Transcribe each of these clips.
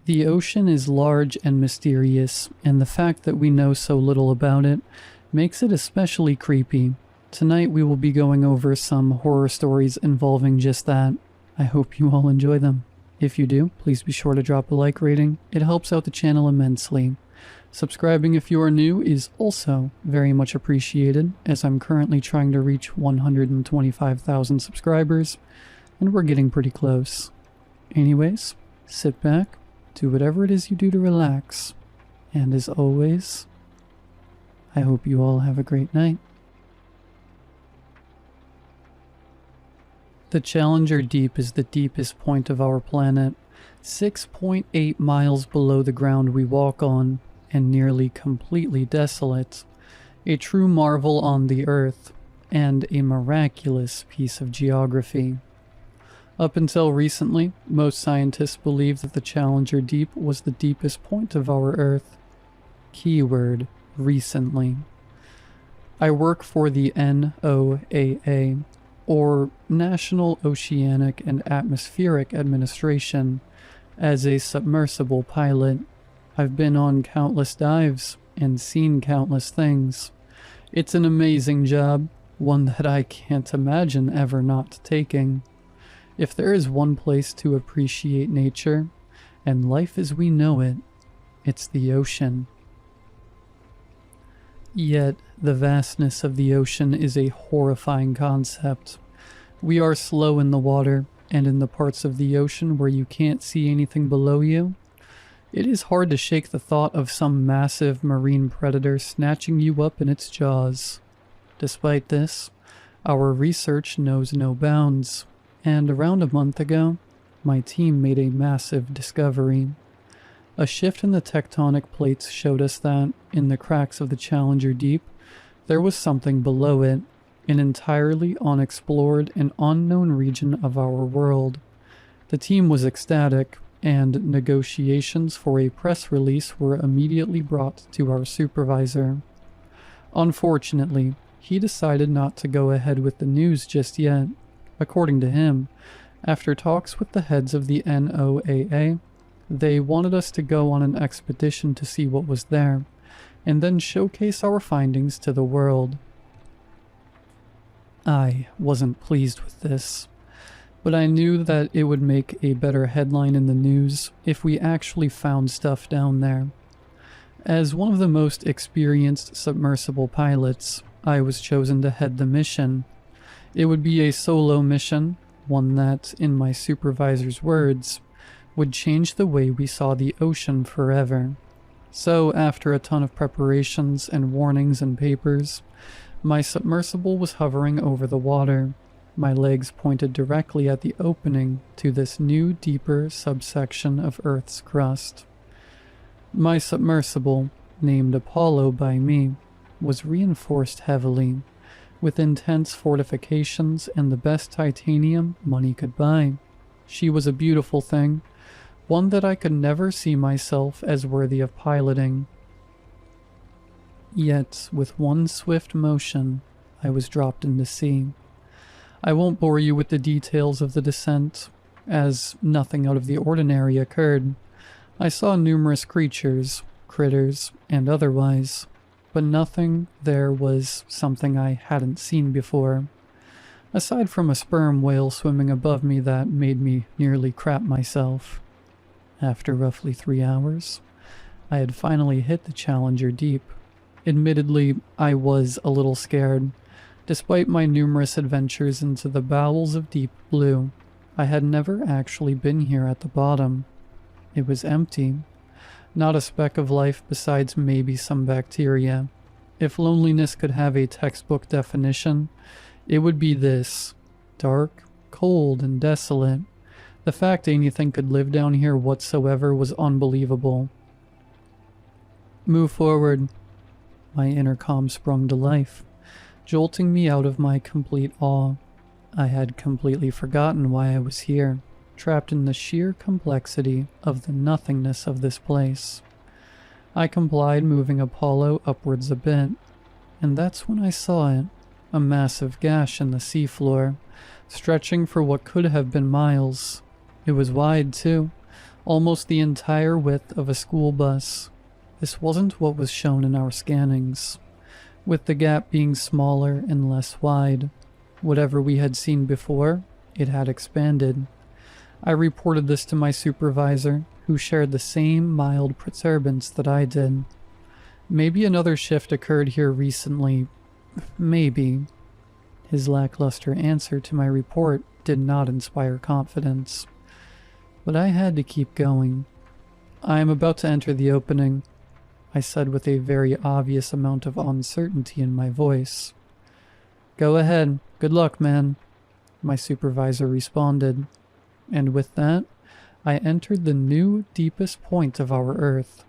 The ocean is large and mysterious, and the fact that we know so little about it makes it especially creepy. Tonight we will be going over some horror stories involving just that. I hope you all enjoy them. If you do, please be sure to drop a like rating. It helps out the channel immensely. Subscribing if you are new is also very much appreciated, as I'm currently trying to reach 125,000 subscribers, and we're getting pretty close. Anyways, sit back, do whatever it is you do to relax, and as always, I hope you all have a great night. The Challenger Deep is the deepest point of our planet, 6.8 miles below the ground we walk on, and nearly completely desolate. A true marvel on the Earth, and a miraculous piece of geography. Up until recently, most scientists believed that the Challenger Deep was the deepest point of our Earth. Keyword, recently. I work for the NOAA, or National Oceanic and Atmospheric Administration, as a submersible pilot. I've been on countless dives and seen countless things. It's an amazing job, one that I can't imagine ever not taking. If there is one place to appreciate nature and life as we know it, it's the ocean. Yet, the vastness of the ocean is a horrifying concept. We are slow in the water, and in the parts of the ocean where you can't see anything below you, it is hard to shake the thought of some massive marine predator snatching you up in its jaws. Despite this, our research knows no bounds, and around a month ago, my team made a massive discovery. A shift in the tectonic plates showed us that, in the cracks of the Challenger Deep, there was something below it, an entirely unexplored and unknown region of our world. The team was ecstatic, and negotiations for a press release were immediately brought to our supervisor. Unfortunately, he decided not to go ahead with the news just yet. According to him, after talks with the heads of the NOAA, they wanted us to go on an expedition to see what was there, and then showcase our findings to the world. I wasn't pleased with this, but I knew that it would make a better headline in the news if we actually found stuff down there. As one of the most experienced submersible pilots, I was chosen to head the mission. It would be a solo mission, one that, in my supervisor's words, would change the way we saw the ocean forever. So, after a ton of preparations and warnings and papers, my submersible was hovering over the water, my legs pointed directly at the opening to this new, deeper subsection of Earth's crust. My submersible, named Apollo by me, was reinforced heavily, with intense fortifications and the best titanium money could buy. She was a beautiful thing, one that I could never see myself as worthy of piloting. Yet, with one swift motion, I was dropped into sea. I won't bore you with the details of the descent, as nothing out of the ordinary occurred. I saw numerous creatures, critters, and otherwise, but nothing there was something I hadn't seen before. Aside from a sperm whale swimming above me that made me nearly crap myself. After roughly 3 hours, I had finally hit the Challenger Deep. Admittedly, I was a little scared. Despite my numerous adventures into the bowels of deep blue, I had never actually been here at the bottom. It was empty. Not a speck of life besides maybe some bacteria. If loneliness could have a textbook definition, it would be this: dark, cold, and desolate. The fact anything could live down here whatsoever was unbelievable. Move forward. My intercom sprung to life, jolting me out of my complete awe. I had completely forgotten why I was here, trapped in the sheer complexity of the nothingness of this place. I complied, moving Apollo upwards a bit, and that's when I saw it, a massive gash in the seafloor, stretching for what could have been miles. It was wide, too, almost the entire width of a school bus. This wasn't what was shown in our scannings, with the gap being smaller and less wide. Whatever we had seen before, it had expanded. I reported this to my supervisor, who shared the same mild perturbance that I did. Maybe another shift occurred here recently. Maybe. His lackluster answer to my report did not inspire confidence. But I had to keep going. "I am about to enter the opening," I said with a very obvious amount of uncertainty in my voice. "Go ahead. Good luck, man," my supervisor responded. And with that, I entered the new deepest point of our Earth.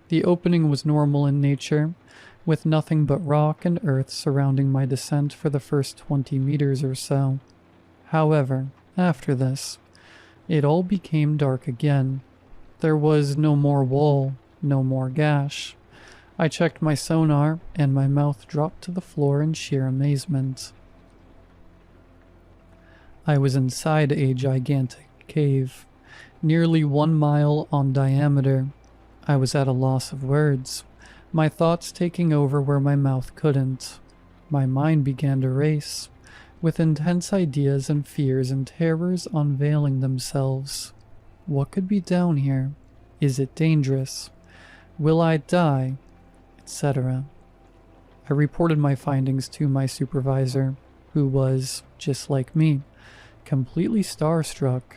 The opening was normal in nature, with nothing but rock and earth surrounding my descent for the first 20 meters or so. However, after this, it all became dark again. There was no more wall, no more gash. I checked my sonar, and my mouth dropped to the floor in sheer amazement. I was inside a gigantic cave, nearly 1 mile on diameter. I was at a loss of words, my thoughts taking over where my mouth couldn't. My mind began to race, with intense ideas and fears and terrors unveiling themselves. What could be down here? Is it dangerous? Will I die? Etc. I reported my findings to my supervisor, who was, just like me, completely starstruck.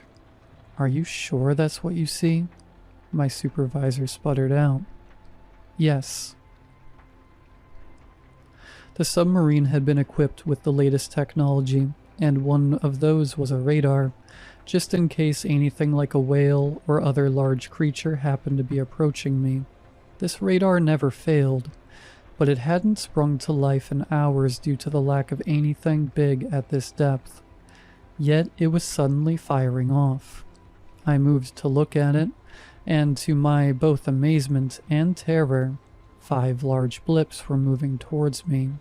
"Are you sure that's what you see?" my supervisor sputtered out. "Yes." The submarine had been equipped with the latest technology, and one of those was a radar, just in case anything like a whale or other large creature happened to be approaching me. This radar never failed, but it hadn't sprung to life in hours due to the lack of anything big at this depth. Yet it was suddenly firing off. I moved to look at it, and to my both amazement and terror, 5 large blips were moving towards me.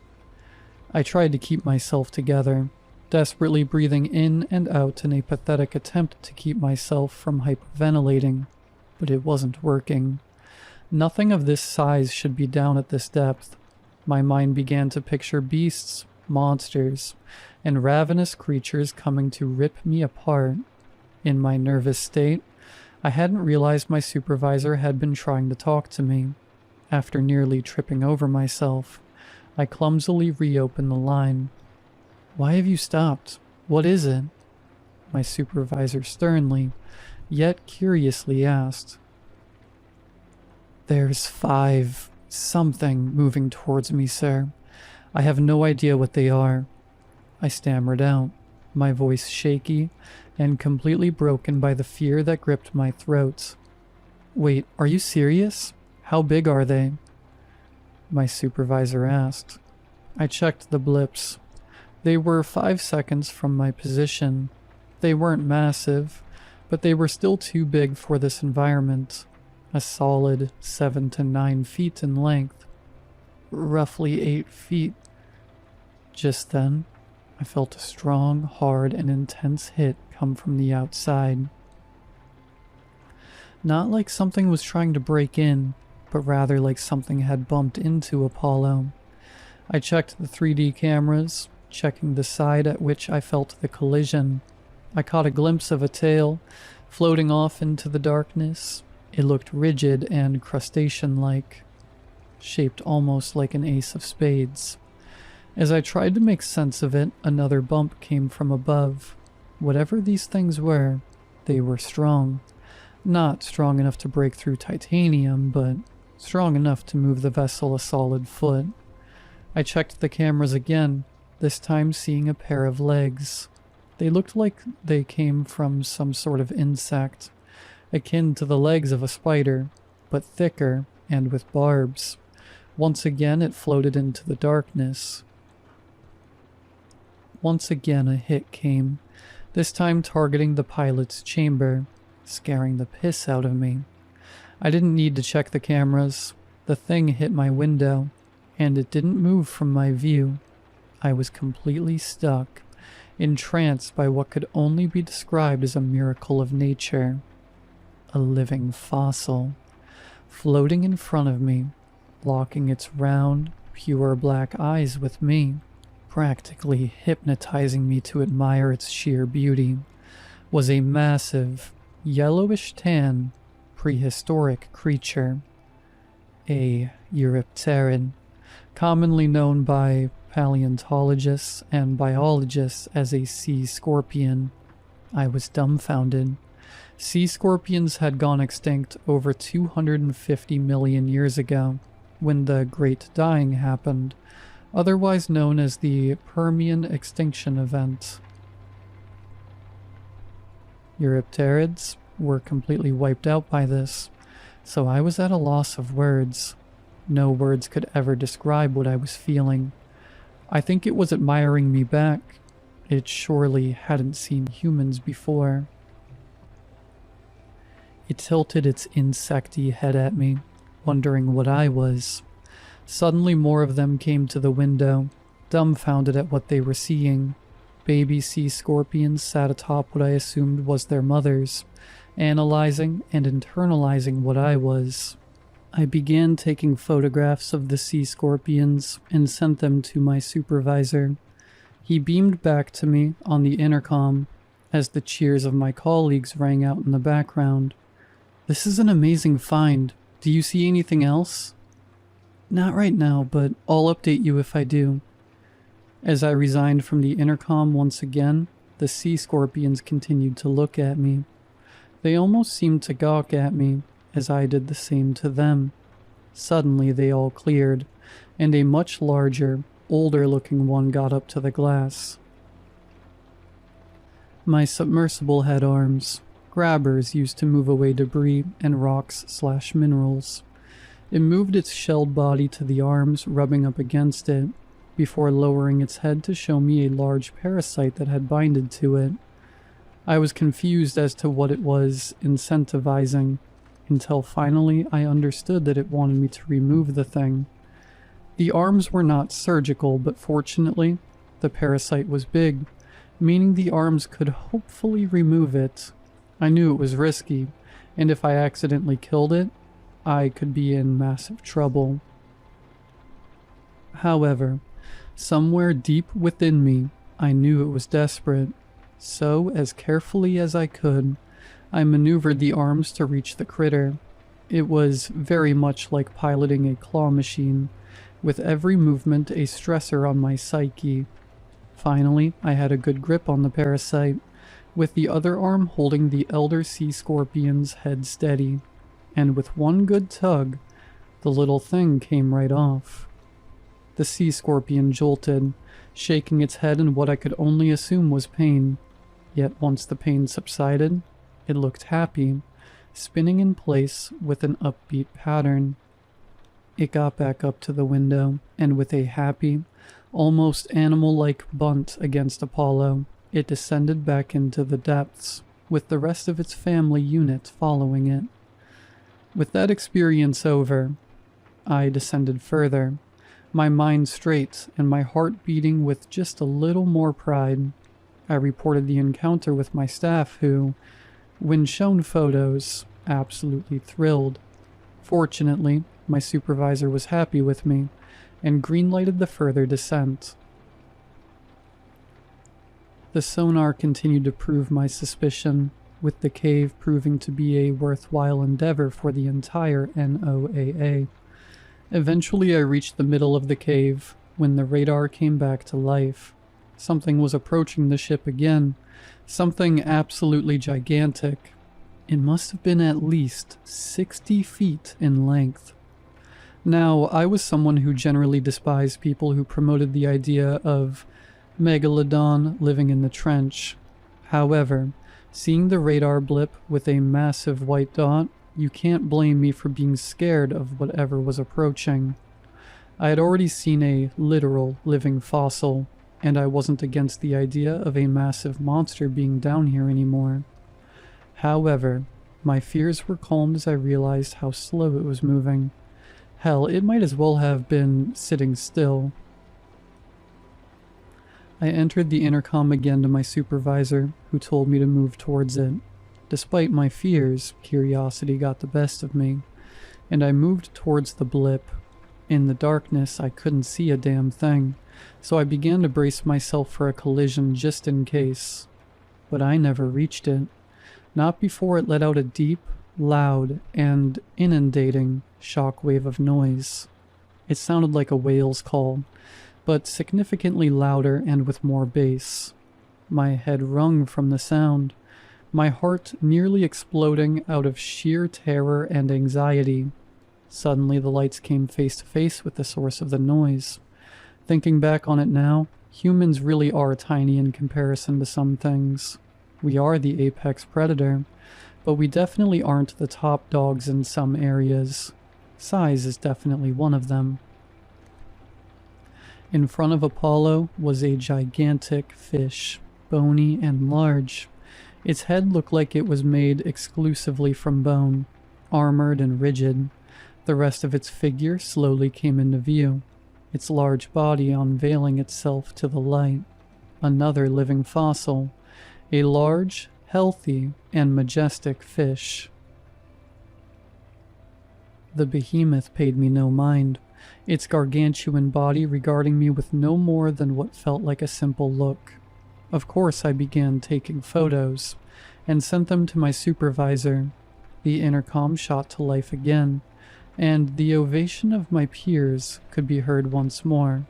I tried to keep myself together, desperately breathing in and out in a pathetic attempt to keep myself from hyperventilating, but it wasn't working. Nothing of this size should be down at this depth. My mind began to picture beasts, monsters, and ravenous creatures coming to rip me apart. In my nervous state, I hadn't realized my supervisor had been trying to talk to me. After nearly tripping over myself, I clumsily reopened the line. "Why have you stopped? What is it?" my supervisor sternly, yet curiously asked. "There's 5 something moving towards me, sir. I have no idea what they are," I stammered out, my voice shaky and completely broken by the fear that gripped my throat. "Wait, are you serious? How big are they?" my supervisor asked. I checked the blips. They were 5 seconds from my position. They weren't massive, but they were still too big for this environment. A solid 7 to 9 feet in length. Roughly 8 feet. Just then, I felt a strong, hard, and intense hit come from the outside. Not like something was trying to break in, but rather like something had bumped into Apollo. I checked the 3D cameras, checking the side at which I felt the collision. I caught a glimpse of a tail, floating off into the darkness. It looked rigid and crustacean-like, shaped almost like an ace of spades. As I tried to make sense of it, another bump came from above. Whatever these things were, they were strong. Not strong enough to break through titanium, but strong enough to move the vessel a solid foot. I checked the cameras again, this time seeing a pair of legs. They looked like they came from some sort of insect, akin to the legs of a spider, but thicker and with barbs. Once again it floated into the darkness. Once again a hit came, this time targeting the pilot's chamber, scaring the piss out of me. I didn't need to check the cameras. The thing hit my window, and it didn't move from my view. I was completely stuck, entranced by what could only be described as a miracle of nature. a living fossil, floating in front of me, locking its round, pure black eyes with me, practically hypnotizing me to admire its sheer beauty, was a massive, yellowish tan, prehistoric creature, a Eurypterid, commonly known by paleontologists and biologists as a sea scorpion. I was dumbfounded. Sea scorpions had gone extinct over 250 million years ago, when the Great Dying happened, otherwise known as the Permian extinction event. Eurypterids were completely wiped out by this, so I was at a loss of words. No words could ever describe what I was feeling. I think it was admiring me back. It surely hadn't seen humans before. It tilted its insecty head at me, wondering what I was. Suddenly more of them came to the window, dumbfounded at what they were seeing. Baby sea scorpions sat atop what I assumed was their mothers, analyzing and internalizing what I was. I began taking photographs of the sea scorpions and sent them to my supervisor. He beamed back to me on the intercom as the cheers of my colleagues rang out in the background. "This is an amazing find. Do you see anything else?" "Not right now, but I'll update you if I do." As I resigned from the intercom once again, the sea scorpions continued to look at me. They almost seemed to gawk at me, as I did the same to them. Suddenly they all cleared, and a much larger, older-looking one got up to the glass. My submersible had arms, grabbers used to move away debris and rocks/minerals. It moved its shelled body to the arms, rubbing up against it, before lowering its head to show me a large parasite that had binded to it. I was confused as to what it was incentivizing, until finally I understood that it wanted me to remove the thing. The arms were not surgical, but fortunately, the parasite was big, meaning the arms could hopefully remove it. I knew it was risky, and if I accidentally killed it, I could be in massive trouble. However, somewhere deep within me, I knew it was desperate, so as carefully as I could, I maneuvered the arms to reach the critter. It was very much like piloting a claw machine, with every movement a stressor on my psyche. Finally, I had a good grip on the parasite, with the other arm holding the elder sea scorpion's head steady, and with one good tug, the little thing came right off. The sea scorpion jolted, shaking its head in what I could only assume was pain. Yet once the pain subsided, it looked happy, spinning in place with an upbeat pattern. It got back up to the window, and with a happy, almost animal-like bunt against Apollo, it descended back into the depths, with the rest of its family unit following it. With that experience over, I descended further, my mind straight and my heart beating with just a little more pride. I reported the encounter with my staff who, when shown photos, absolutely thrilled. Fortunately, my supervisor was happy with me and greenlighted the further descent. The sonar continued to prove my suspicion, with the cave proving to be a worthwhile endeavor for the entire NOAA. Eventually I reached the middle of the cave when the radar came back to life. Something was approaching the ship again, something absolutely gigantic. It must have been at least 60 feet in length. Now, I was someone who generally despised people who promoted the idea of Megalodon living in the trench. However, seeing the radar blip with a massive white dot, you can't blame me for being scared of whatever was approaching. I had already seen a literal living fossil, and I wasn't against the idea of a massive monster being down here anymore. However, my fears were calmed as I realized how slow it was moving. Hell, it might as well have been sitting still. I entered the intercom again to my supervisor, who told me to move towards it. Despite my fears, curiosity got the best of me, and I moved towards the blip. In the darkness, I couldn't see a damn thing, so I began to brace myself for a collision just in case. But I never reached it, not before it let out a deep, loud, and inundating shockwave of noise. It sounded like a whale's call, but significantly louder and with more bass. My head rung from the sound, my heart nearly exploding out of sheer terror and anxiety. Suddenly the lights came face to face with the source of the noise. Thinking back on it now, humans really are tiny in comparison to some things. We are the apex predator, but we definitely aren't the top dogs in some areas. Size is definitely one of them. In front of Apollo was a gigantic fish, bony and large. Its head looked like it was made exclusively from bone, armored and rigid. The rest of its figure slowly came into view, its large body unveiling itself to the light. Another living fossil, a large, healthy, and majestic fish. The behemoth paid me no mind, its gargantuan body regarding me with no more than what felt like a simple look. Of course, I began taking photos, and sent them to my supervisor. The intercom shot to life again, and the ovation of my peers could be heard once more.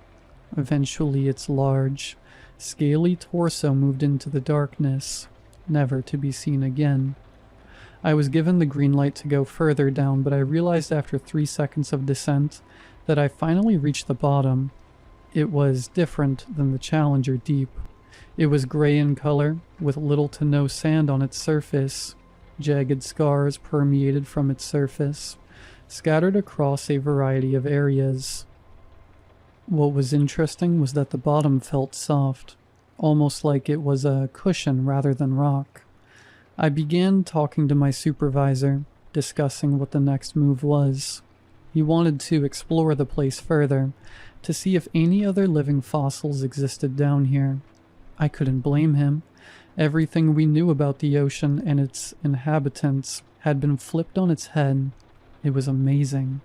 Eventually its large, scaly torso moved into the darkness, never to be seen again. I was given the green light to go further down, but I realized after 3 seconds of descent that I finally reached the bottom. It was different than the Challenger Deep. It was gray in color, with little to no sand on its surface. Jagged scars permeated from its surface, scattered across a variety of areas. What was interesting was that the bottom felt soft, almost like it was a cushion rather than rock. I began talking to my supervisor, discussing what the next move was. He wanted to explore the place further, to see if any other living fossils existed down here. I couldn't blame him. Everything we knew about the ocean and its inhabitants had been flipped on its head. It was amazing.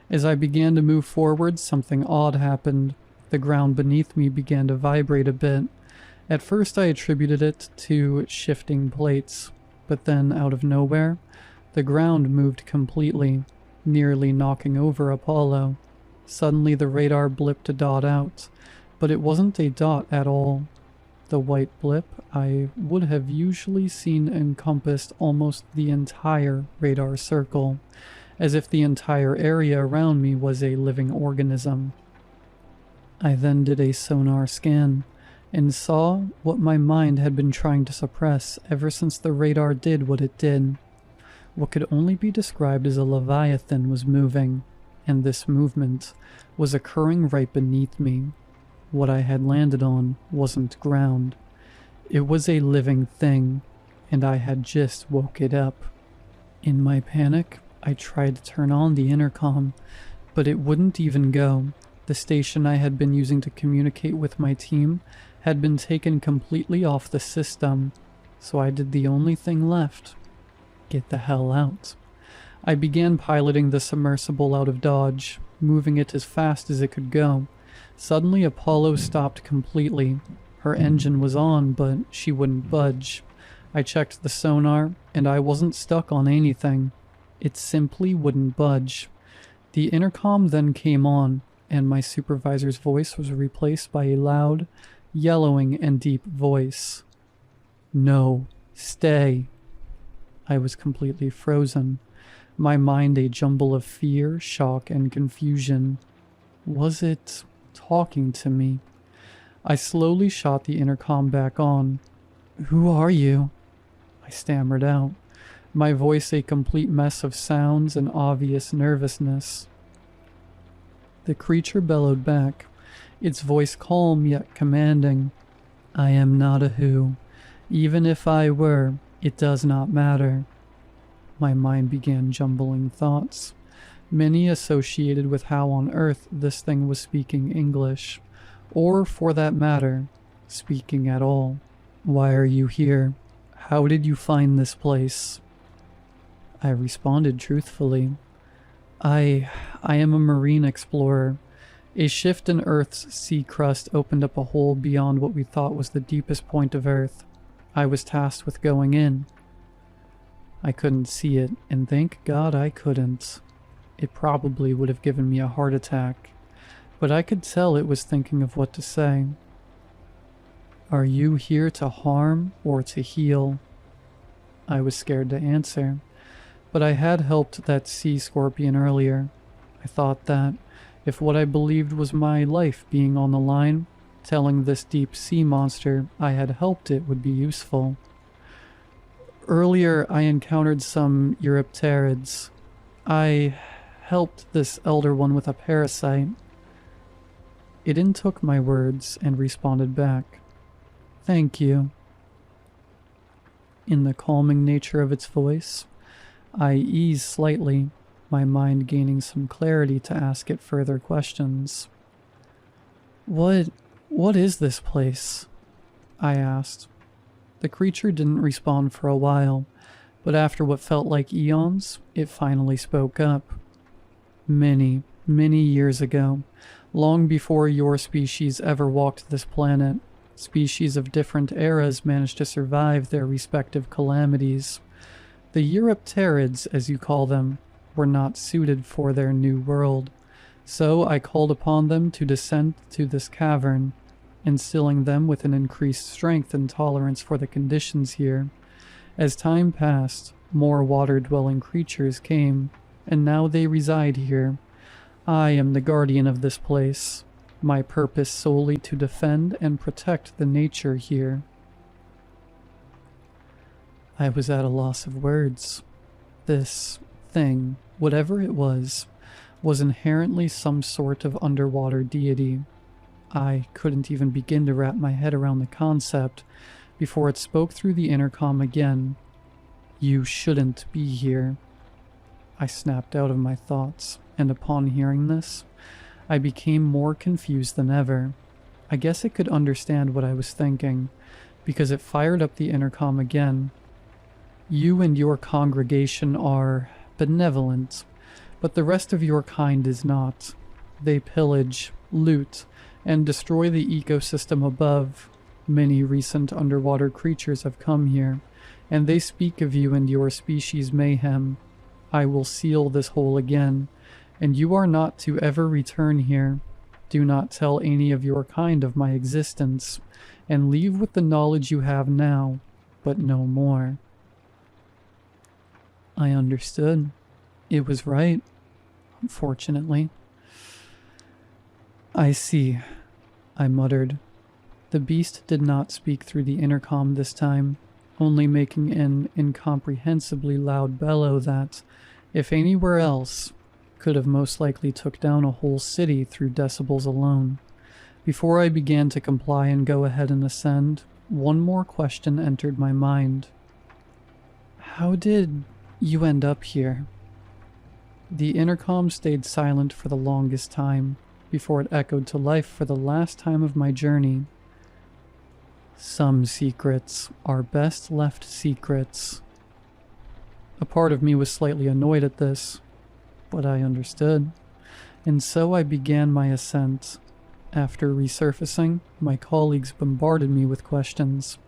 As I began to move forward, something odd happened. The ground beneath me began to vibrate a bit. At first I attributed it to shifting plates, but then out of nowhere, the ground moved completely, nearly knocking over Apollo. Suddenly the radar blipped a dot out, but it wasn't a dot at all. The white blip I would have usually seen encompassed almost the entire radar circle, as if the entire area around me was a living organism. I then did a sonar scan, and saw what my mind had been trying to suppress ever since the radar did what it did. What could only be described as a leviathan was moving, and this movement was occurring right beneath me. What I had landed on wasn't ground. It was a living thing, and I had just woke it up. In my panic, I tried to turn on the intercom, but it wouldn't even go. The station I had been using to communicate with my team had been taken completely off the system, so I did the only thing left. Get the hell out. I began piloting the submersible out of Dodge, moving it as fast as it could go. Suddenly Apollo stopped completely. Her engine was on, but she wouldn't budge. I checked the sonar, and I wasn't stuck on anything. It simply wouldn't budge. The intercom then came on, and my supervisor's voice was replaced by a loud, yellowing and deep voice. "No, stay." I was completely frozen, my mind a jumble of fear, shock, and confusion. Was it talking to me? I slowly shot the intercom back on. "Who are you?" I stammered out, my voice a complete mess of sounds and obvious nervousness. The creature bellowed back, its voice calm yet commanding. "I am not a who. Even if I were, it does not matter." My mind began jumbling thoughts, many associated with how on earth this thing was speaking English, or for that matter, speaking at all. "Why are you here? How did you find this place? I responded truthfully. I am a marine explorer. A shift in Earth's sea crust opened up a hole beyond what we thought was the deepest point of Earth. I was tasked with going in. I couldn't see it, and thank God I couldn't. It probably would have given me a heart attack, but I could tell it was thinking of what to say. Are you here to harm or to heal? I was scared to answer, but I had helped that sea scorpion earlier. I thought that, if what I believed was my life being on the line, telling this deep sea monster I had helped it would be useful. Earlier, I encountered some Eurypterids. I helped this elder one with a parasite. It intook my words and responded back. Thank you. In the calming nature of its voice, I eased slightly, my mind gaining some clarity to ask it further questions. What is this place? I asked. The creature didn't respond for a while, but after what felt like eons, it finally spoke up. Many, many years ago, long before your species ever walked this planet, species of different eras managed to survive their respective calamities. The Eurypterids, as you call them, were not suited for their new world, so I called upon them to descend to this cavern, instilling them with an increased strength and tolerance for the conditions here. As time passed, more water-dwelling creatures came, and now they reside here. I am the guardian of this place, my purpose solely to defend and protect the nature here. I was at a loss of words. This thing, whatever it was inherently some sort of underwater deity. I couldn't even begin to wrap my head around the concept before it spoke through the intercom again. You shouldn't be here. I snapped out of my thoughts, and upon hearing this, I became more confused than ever. I guess it could understand what I was thinking, because it fired up the intercom again. You and your congregation are benevolent, but the rest of your kind is not. They pillage, loot, and destroy the ecosystem above. Many recent underwater creatures have come here, and they speak of you and your species' mayhem. I will seal this hole again, and you are not to ever return here. Do not tell any of your kind of my existence, and leave with the knowledge you have now, but no more. I understood. It was right, unfortunately. I see, I muttered. The beast did not speak through the intercom this time, only making an incomprehensibly loud bellow that, if anywhere else, could have most likely took down a whole city through decibels alone. Before I began to comply and go ahead and ascend, one more question entered my mind. How did you end up here? The intercom stayed silent for the longest time, before it echoed to life for the last time of my journey. Some secrets are best left secrets. A part of me was slightly annoyed at this, but I understood, and so I began my ascent. After resurfacing, my colleagues bombarded me with questions,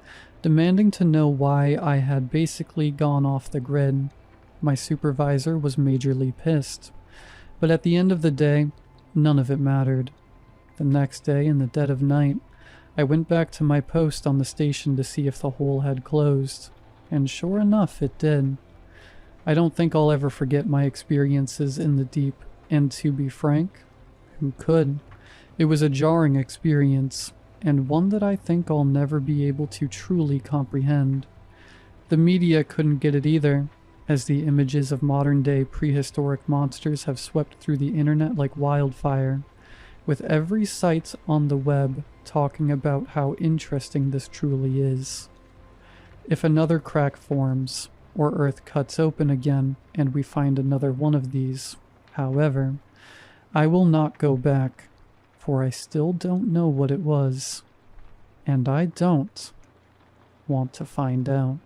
demanding to know why I had basically gone off the grid. My supervisor was majorly pissed, but at the end of the day, none of it mattered. The next day, in the dead of night, I went back to my post on the station to see if the hole had closed, and sure enough, it did. I don't think I'll ever forget my experiences in the deep, and to be frank, who could? It was a jarring experience, and one that I think I'll never be able to truly comprehend. The media couldn't get it either, as the images of modern-day prehistoric monsters have swept through the internet like wildfire, with every site on the web talking about how interesting this truly is. If another crack forms, or Earth cuts open again and we find another one of these, however, I will not go back, for I still don't know what it was, and I don't want to find out.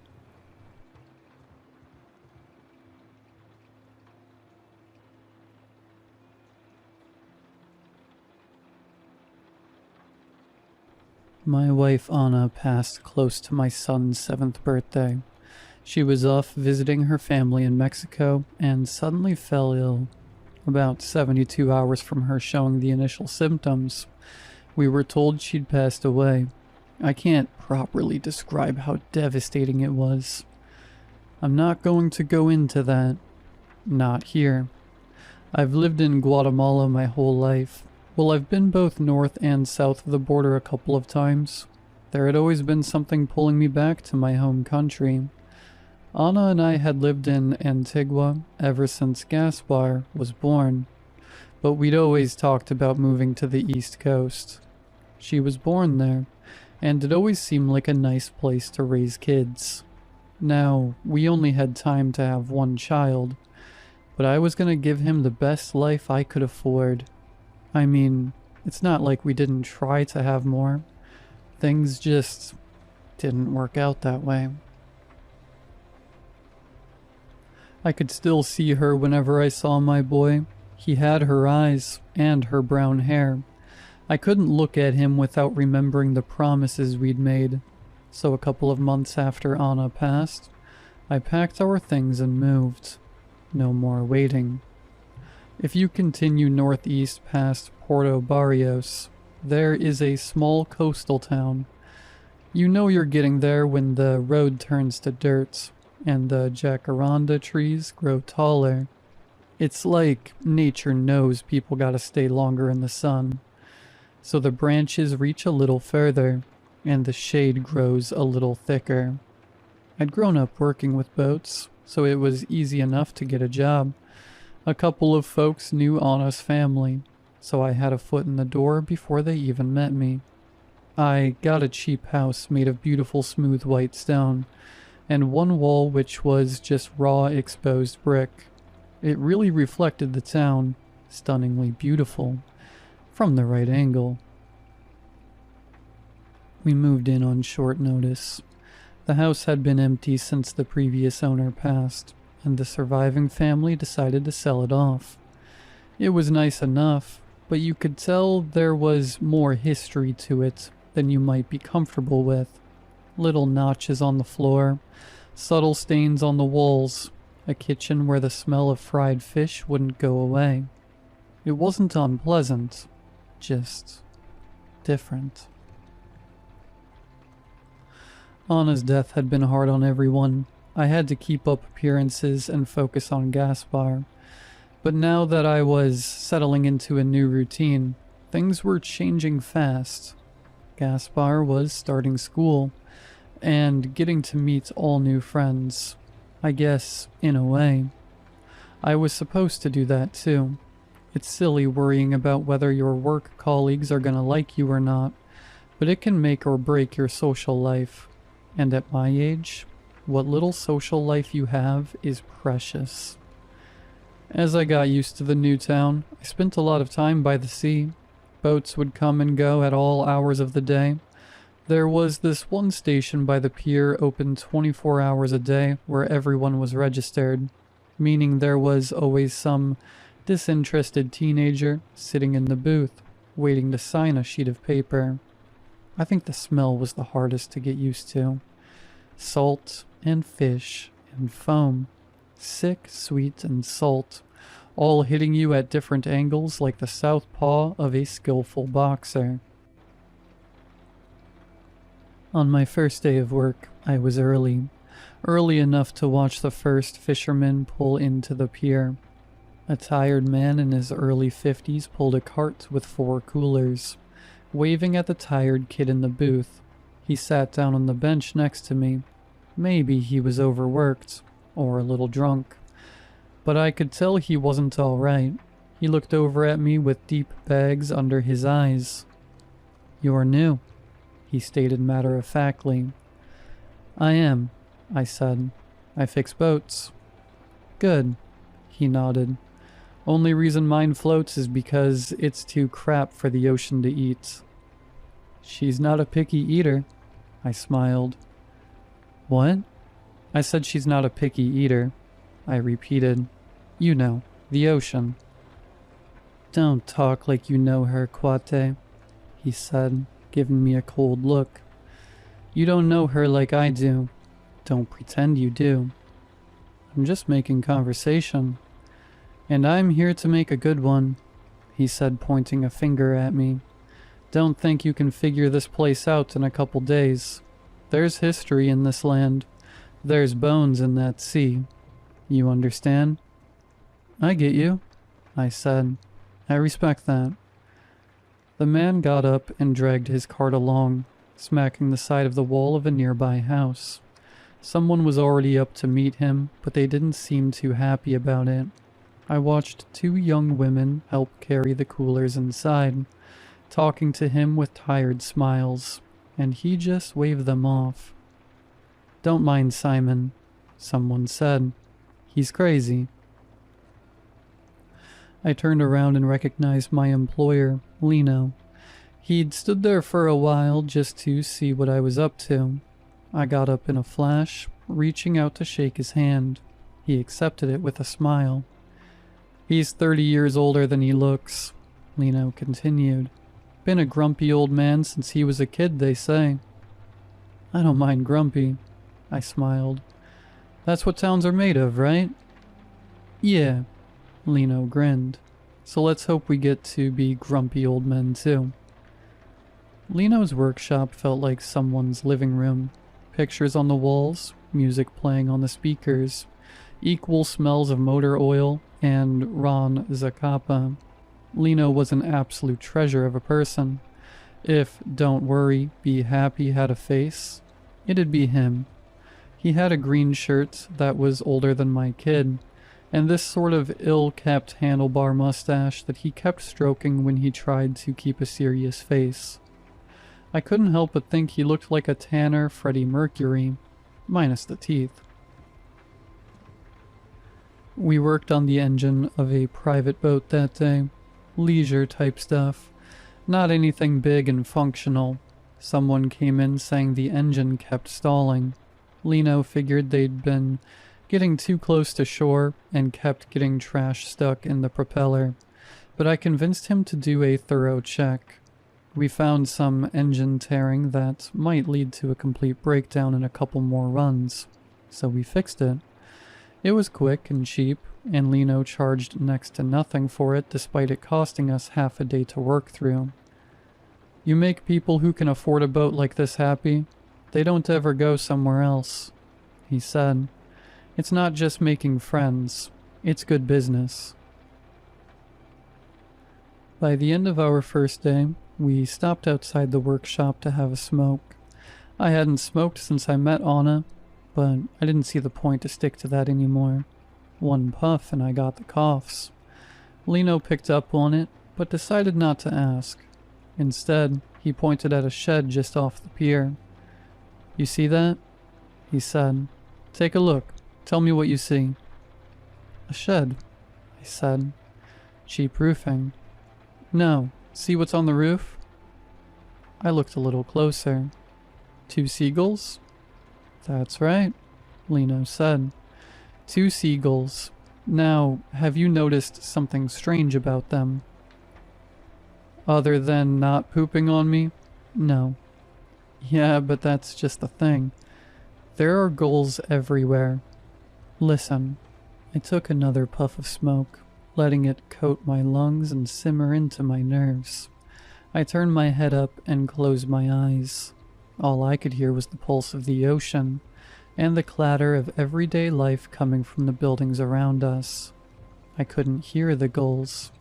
My wife Anna passed close to my son's 7th birthday. She was off visiting her family in Mexico and suddenly fell ill. About 72 hours from her showing the initial symptoms, we were told she'd passed away. I can't properly describe how devastating it was. I'm not going to go into that. Not here. I've lived in Guatemala my whole life. Well, I've been both north and south of the border a couple of times. There had always been something pulling me back to my home country. Anna and I had lived in Antigua ever since Gaspar was born, but we'd always talked about moving to the East Coast. She was born there, and it always seemed like a nice place to raise kids. Now, we only had time to have one child, but I was going to give him the best life I could afford. I mean, it's not like we didn't try to have more. Things just didn't work out that way. I could still see her whenever I saw my boy. He had her eyes and her brown hair. I couldn't look at him without remembering the promises we'd made. So a couple of months after Anna passed, I packed our things and moved. No more waiting. If you continue northeast past Puerto Barrios, there is a small coastal town. You know you're getting there when the road turns to dirt and the jacaranda trees grow taller. It's like nature knows people gotta stay longer in the sun. So the branches reach a little further, and the shade grows a little thicker. I'd grown up working with boats, so it was easy enough to get a job. A couple of folks knew Anna's family, so I had a foot in the door before they even met me. I got a cheap house made of beautiful smooth white stone, and one wall which was just raw exposed brick. It really reflected the town, stunningly beautiful, from the right angle. We moved in on short notice. The house had been empty since the previous owner passed, and the surviving family decided to sell it off. It was nice enough, but you could tell there was more history to it than you might be comfortable with. Little notches on the floor, subtle stains on the walls, a kitchen where the smell of fried fish wouldn't go away. It wasn't unpleasant, just different. Anna's death had been hard on everyone. I had to keep up appearances and focus on Gaspar. But now that I was settling into a new routine, things were changing fast. Gaspar was starting school, and getting to meet all new friends. I guess, in a way. I was supposed to do that too. It's silly worrying about whether your work colleagues are gonna like you or not, but it can make or break your social life. And at my age, what little social life you have is precious. As I got used to the new town, I spent a lot of time by the sea. Boats would come and go at all hours of the day. There was this one station by the pier open 24 hours a day where everyone was registered, meaning there was always some disinterested teenager sitting in the booth, waiting to sign a sheet of paper. I think the smell was the hardest to get used to. Salt and fish and foam. Sick, sweet, and salt, all hitting you at different angles like the southpaw of a skillful boxer. On my first day of work, I was early enough to watch the first fisherman pull into the pier. A tired man in his early 50s pulled a cart with 4 coolers. Waving at the tired kid in the booth, he sat down on the bench next to me. Maybe he was overworked, or a little drunk, but I could tell he wasn't all right. He looked over at me with deep bags under his eyes. "You're new," he stated matter-of-factly. "I am," I said. "I fix boats." "Good," he nodded. "Only reason mine floats is because it's too crap for the ocean to eat." "She's not a picky eater," I smiled. "What?" "I said she's not a picky eater," I repeated. "You know, the ocean." "Don't talk like you know her, Cuate," he said, giving me a cold look. You don't know her like I do. Don't pretend you do. I'm just making conversation. And I'm here to make a good one, he said, pointing a finger at me. Don't think you can figure this place out in a couple days. There's history in this land. There's bones in that sea. You understand? I get you, I said. I respect that. The man got up and dragged his cart along, smacking the side of the wall of a nearby house. Someone was already up to meet him, but they didn't seem too happy about it. I watched two young women help carry the coolers inside, talking to him with tired smiles, and he just waved them off. Don't mind Simon, someone said. He's crazy. I turned around and recognized my employer, Lino. He'd stood there for a while just to see what I was up to. I got up in a flash, reaching out to shake his hand. He accepted it with a smile. He's 30 years older than he looks, Lino continued. Been a grumpy old man since he was a kid, they say. I don't mind grumpy, I smiled. That's what towns are made of, right? Yeah, Lino grinned. So let's hope we get to be grumpy old men too. Lino's workshop felt like someone's living room. Pictures on the walls, music playing on the speakers, equal smells of motor oil and Ron Zacapa. Lino was an absolute treasure of a person. If Don't Worry, Be Happy had a face, it'd be him. He had a green shirt that was older than my kid, and this sort of ill-kept handlebar mustache that he kept stroking when he tried to keep a serious face. I couldn't help but think he looked like a tanner Freddie Mercury, minus the teeth. We worked on the engine of a private boat that day. Leisure type stuff. Not anything big and functional. Someone came in saying the engine kept stalling. Lino figured they'd been getting too close to shore and kept getting trash stuck in the propeller, but I convinced him to do a thorough check. We found some engine tearing that might lead to a complete breakdown in a couple more runs, so we fixed it. It was quick and cheap, and Lino charged next to nothing for it despite it costing us half a day to work through. You make people who can afford a boat like this happy, they don't ever go somewhere else, he said. It's not just making friends, it's good business. By the end of our first day, we stopped outside the workshop to have a smoke. I hadn't smoked since I met Anna, but I didn't see the point to stick to that anymore. One puff and I got the coughs. Lino picked up on it, but decided not to ask. Instead, he pointed at a shed just off the pier. You see that? He said. Take a look. Tell me what you see. A shed, I said. Cheap roofing. No. See what's on the roof? I looked a little closer. 2 seagulls? That's right, Lino said. 2 seagulls. Now, have you noticed something strange about them? Other than not pooping on me? No. Yeah, but that's just the thing. There are gulls everywhere. Listen. I took another puff of smoke, letting it coat my lungs and simmer into my nerves. I turned my head up and closed my eyes. All I could hear was the pulse of the ocean, and the clatter of everyday life coming from the buildings around us. I couldn't hear the gulls.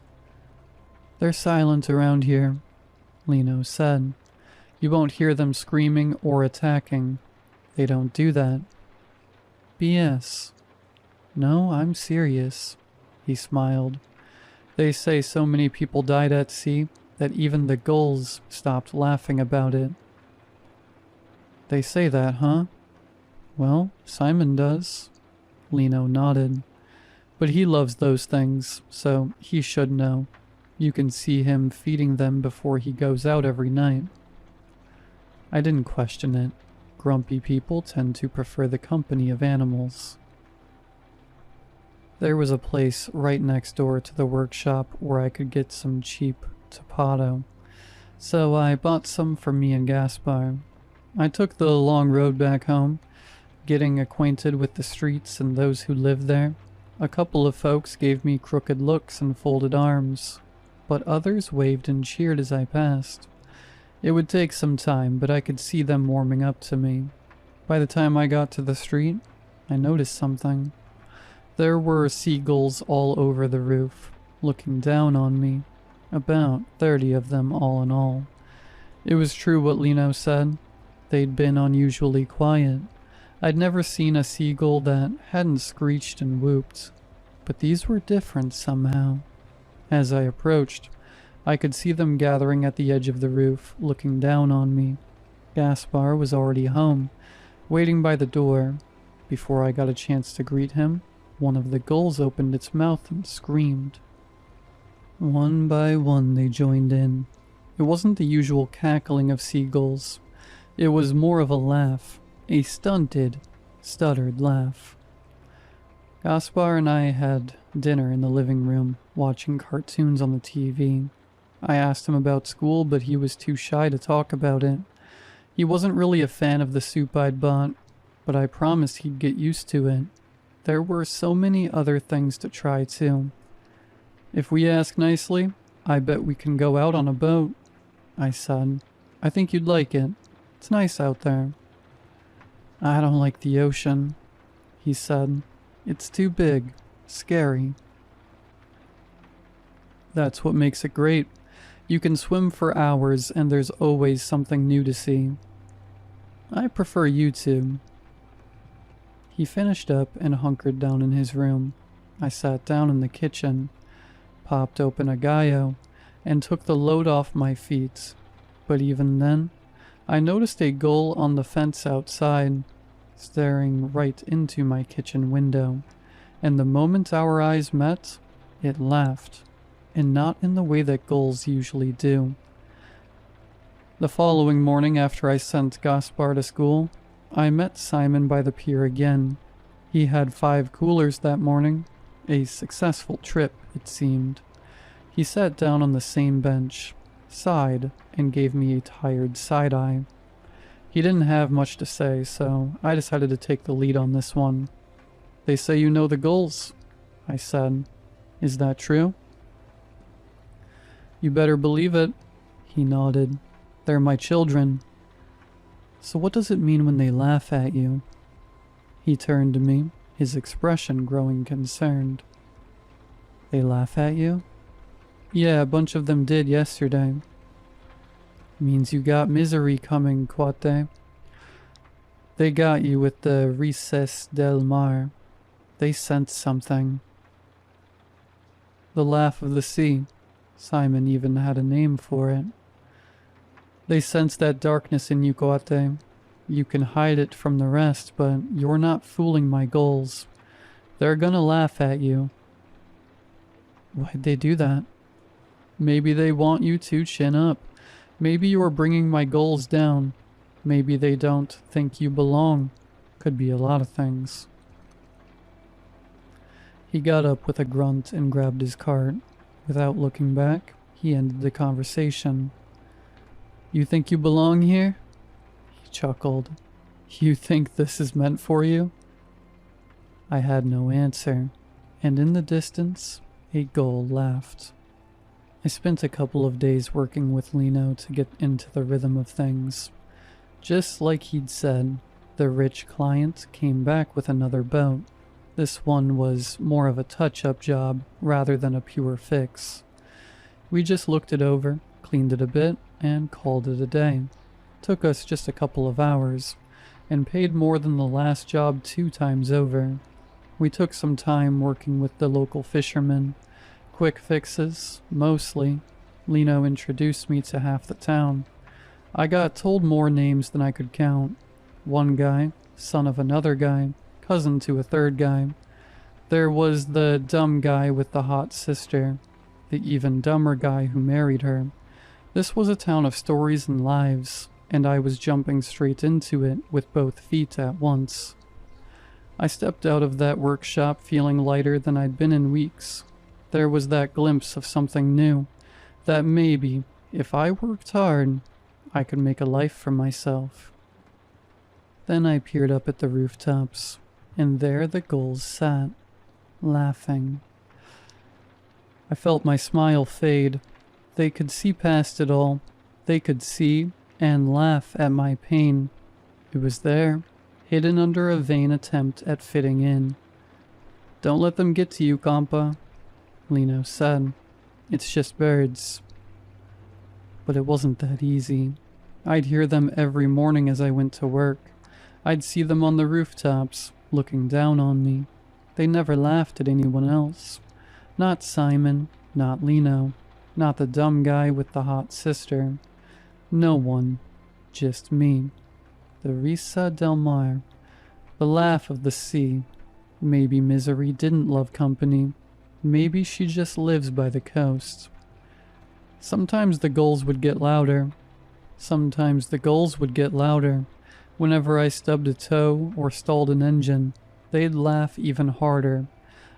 They're silent around here, Lino said. You won't hear them screaming or attacking. They don't do that. BS. No, I'm serious, he smiled. They say so many people died at sea that even the gulls stopped laughing about it. They say that, huh? Well, Simon does. Lino nodded. But he loves those things, so he should know. You can see him feeding them before he goes out every night. I didn't question it. Grumpy people tend to prefer the company of animals. There was a place right next door to the workshop where I could get some cheap tapato. So I bought some for me and Gaspar. I took the long road back home, getting acquainted with the streets and those who lived there. A couple of folks gave me crooked looks and folded arms, but others waved and cheered as I passed. It would take some time, but I could see them warming up to me. By the time I got to the street, I noticed something. There were seagulls all over the roof, looking down on me. About 30 of them all in all. It was true what Lino said. They'd been unusually quiet. I'd never seen a seagull that hadn't screeched and whooped, but these were different somehow. As I approached, I could see them gathering at the edge of the roof, looking down on me. Gaspar was already home, waiting by the door. Before I got a chance to greet him, one of the gulls opened its mouth and screamed. One by one they joined in. It wasn't the usual cackling of seagulls. It was more of a laugh, a stunted, stuttered laugh. Gaspar and I had dinner in the living room, watching cartoons on the TV. I asked him about school, but he was too shy to talk about it. He wasn't really a fan of the soup I'd bought, but I promised he'd get used to it. There were so many other things to try too. If we ask nicely, I bet we can go out on a boat, I said. I think you'd like it. It's nice out there. I don't like the ocean, he said. It's too big, scary. That's what makes it great. You can swim for hours and there's always something new to see. I prefer you two. He finished up and hunkered down in his room. I sat down in the kitchen, popped open a gallo, and took the load off my feet. But even then, I noticed a gull on the fence outside, staring right into my kitchen window, and the moment our eyes met, it laughed, and not in the way that gulls usually do. The following morning after I sent Gaspar to school, I met Simon by the pier again. He had 5 coolers that morning, a successful trip, it seemed. He sat down on the same bench, sighed, and gave me a tired side-eye. He didn't have much to say, so I decided to take the lead on this one. They say you know the gulls, I said. Is that true? You better believe it, he nodded. They're my children. So what does it mean when they laugh at you? He turned to me, his expression growing concerned. They laugh at you? Yeah, a bunch of them did yesterday. Means you got misery coming, Quate. They got you with the Recess del Mar. They sensed something. The laugh of the sea. Simon even had a name for it. They sense that darkness in you, Quate. You can hide it from the rest, but you're not fooling my gulls. They're gonna laugh at you. Why'd they do that? Maybe they want you to chin up. Maybe you're bringing my gulls down. Maybe they don't think you belong. Could be a lot of things. He got up with a grunt and grabbed his cart. Without looking back, he ended the conversation. You think you belong here? He chuckled. You think this is meant for you? I had no answer, and in the distance, a gull laughed. I spent a couple of days working with Lino to get into the rhythm of things. Just like he'd said, the rich client came back with another boat. This one was more of a touch-up job rather than a pure fix. We just looked it over, cleaned it a bit, and called it a day. Took us just a couple of hours, and paid more than the last job 2 times over. We took some time working with the local fishermen. Quick fixes, mostly. Lino introduced me to half the town. I got told more names than I could count. One guy, son of another guy, cousin to a third guy. There was the dumb guy with the hot sister, the even dumber guy who married her. This was a town of stories and lives, and I was jumping straight into it with both feet at once. I stepped out of that workshop feeling lighter than I'd been in weeks. There was that glimpse of something new, that maybe, If I worked hard, I could make a life for myself. Then I peered up at the rooftops, and there the gulls sat, laughing. I felt my smile fade. They could see past it all. They could see and laugh at my pain. It was there, hidden under a vain attempt at fitting in. "Don't let them get to you, compa," Lino said. "It's just birds." But it wasn't that easy. I'd hear them every morning as I went to work. I'd see them on the rooftops, looking down on me. They never laughed at anyone else. Not Simon, not Lino, not the dumb guy with the hot sister. No one, just me. The risa del mar, the laugh of the sea. Maybe Misery didn't love company. Maybe she just lives by the coast. Sometimes the gulls would get louder. Sometimes the gulls would get louder. Whenever I stubbed a toe or stalled an engine, they'd laugh even harder.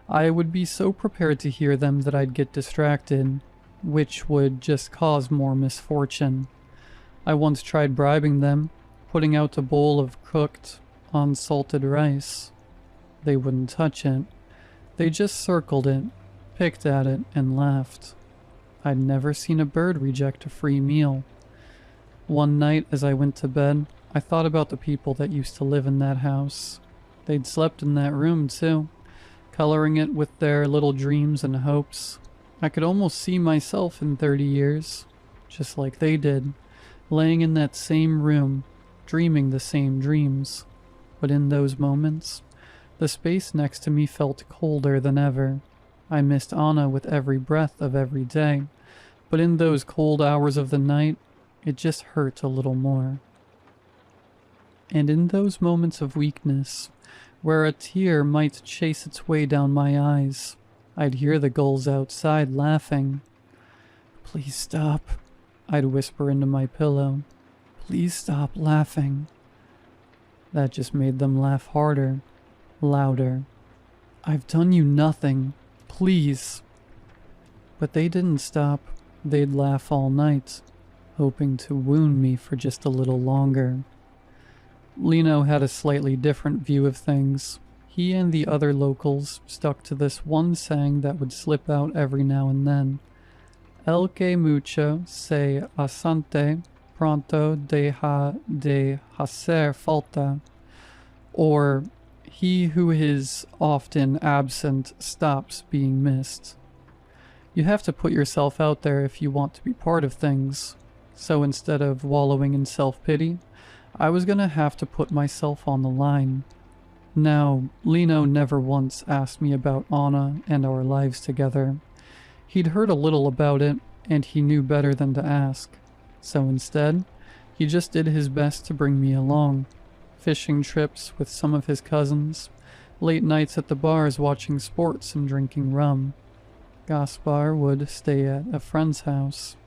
I would be so prepared to hear them that I'd get distracted, which would just cause more misfortune. I once tried bribing them, putting out a bowl of cooked, unsalted rice. They wouldn't touch it. They just circled it, picked at it, and laughed. I'd never seen a bird reject a free meal. One night as I went to bed, I thought about the people that used to live in that house. They'd slept in that room too, coloring it with their little dreams and hopes. I could almost see myself in 30 years, just like they did, laying in that same room, dreaming the same dreams. But in those moments, the space next to me felt colder than ever. I missed Anna with every breath of every day, but in those cold hours of the night, it just hurt a little more. And in those moments of weakness, where a tear might chase its way down my eyes, I'd hear the gulls outside laughing. "Please stop," I'd whisper into my pillow. "Please stop laughing." That just made them laugh harder, louder. "I've done you nothing. Please." But they didn't stop. They'd laugh all night, hoping to wound me for just a little longer. Lino had a slightly different view of things. He and the other locals stuck to this one saying that would slip out every now and then. "El que mucho se asante pronto deja de hacer falta," or "he who is often absent stops being missed." You have to put yourself out there if you want to be part of things. So instead of wallowing in self-pity, I was gonna have to put myself on the line. Now, Lino never once asked me about Anna and our lives together. He'd heard a little about it, and he knew better than to ask. So instead, he just did his best to bring me along. Fishing trips with some of his cousins, late nights at the bars watching sports and drinking rum. Gaspar would stay at a friend's house.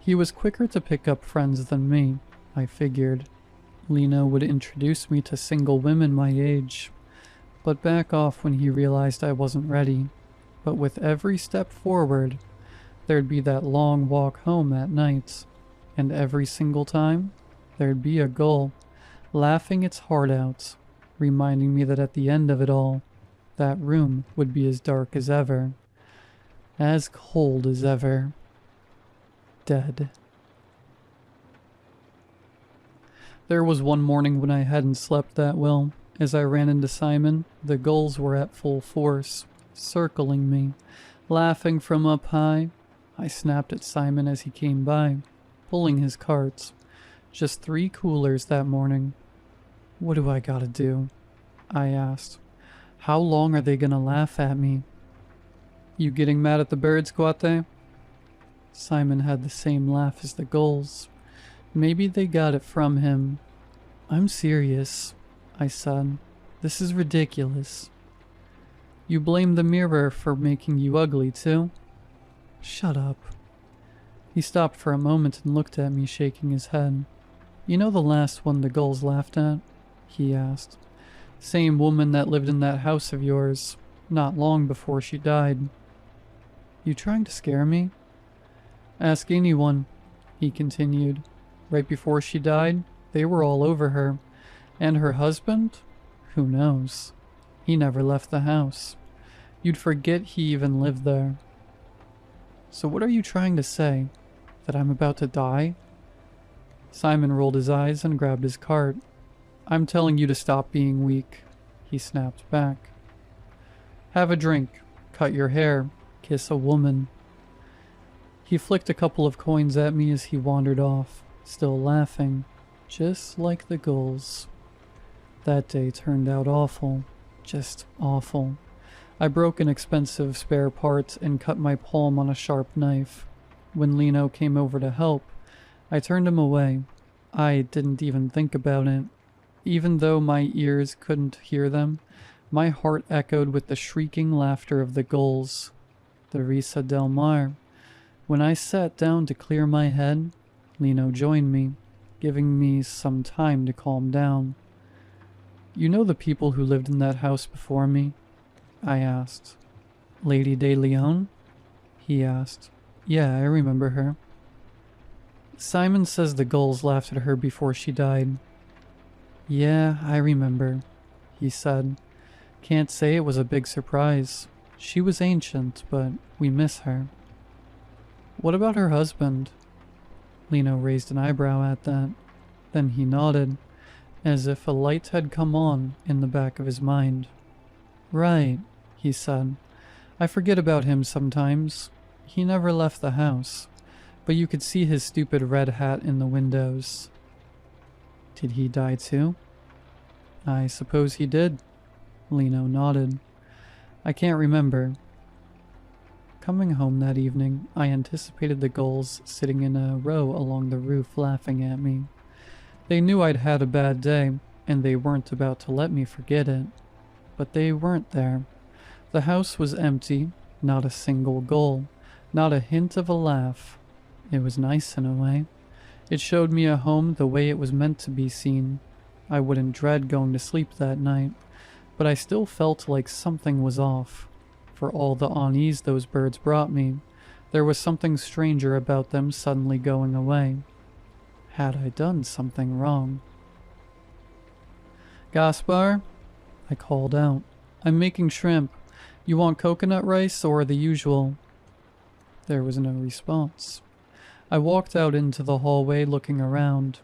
He was quicker to pick up friends than me, I figured. Lino would introduce me to single women my age, but back off when he realized I wasn't ready. But with every step forward, there'd be that long walk home at night, and every single time, there'd be a gull, laughing its heart out, reminding me that at the end of it all, that room would be as dark as ever, as cold as ever, dead. There was one morning when I hadn't slept that well. As I ran into Simon, the gulls were at full force, circling me, laughing from up high. I snapped at Simon as he came by, pulling his carts. Just 3 coolers that morning. "What do I gotta do?" I asked. "How long are they gonna laugh at me?" "You getting mad at the birds, Guate?" Simon had the same laugh as the gulls. Maybe they got it from him. "I'm serious," I said. "This is ridiculous." "You blame the mirror for making you ugly, too?" "Shut up." He stopped for a moment and looked at me, shaking his head. "You know the last one the gulls laughed at?" he asked. "Same woman that lived in that house of yours, not long before she died." "You trying to scare me?" "Ask anyone. he continued. Right before she died, they were all over her. And her husband? Who knows? He never left the house. You'd forget he even lived there. So what are you trying to say? That I'm about to die? Simon rolled his eyes and grabbed his cart. I'm telling you to stop being weak, he snapped back. Have a drink, cut your hair, kiss a woman. He flicked a couple of coins at me as he wandered off, still laughing, just like the gulls. That day turned out awful, just awful. I broke an expensive spare part and cut my palm on a sharp knife. When Lino came over to help, I turned him away. I didn't even think about it. Even though my ears couldn't hear them, my heart echoed with the shrieking laughter of the gulls. The Risa del Mar. When I sat down to clear my head, Lino joined me, giving me some time to calm down. You know the people who lived in that house before me? I asked. Lady de Leon? He asked. Yeah, I remember her. Simon says the gulls laughed at her before she died. Yeah, I remember, he said. Can't say it was a big surprise. She was ancient, but we miss her. What about her husband? Lino raised an eyebrow at that. Then he nodded, as if a light had come on in the back of his mind. Right, he said. I forget about him sometimes. He never left the house, but you could see his stupid red hat in the windows. Did he die too? I suppose he did. Lino nodded. I can't remember. Coming home that evening, I anticipated the gulls sitting in a row along the roof laughing at me. They knew I'd had a bad day, and they weren't about to let me forget it. But they weren't there. The house was empty, not a single gull, not a hint of a laugh. It was nice in a way. It showed me a home the way it was meant to be seen. I wouldn't dread going to sleep that night, but I still felt like something was off. For all the unease those birds brought me, there was something stranger about them suddenly going away. Had I done something wrong? Gaspar? I called out. I'm making shrimp. You want coconut rice or the usual? There was no response. I walked out into the hallway looking around.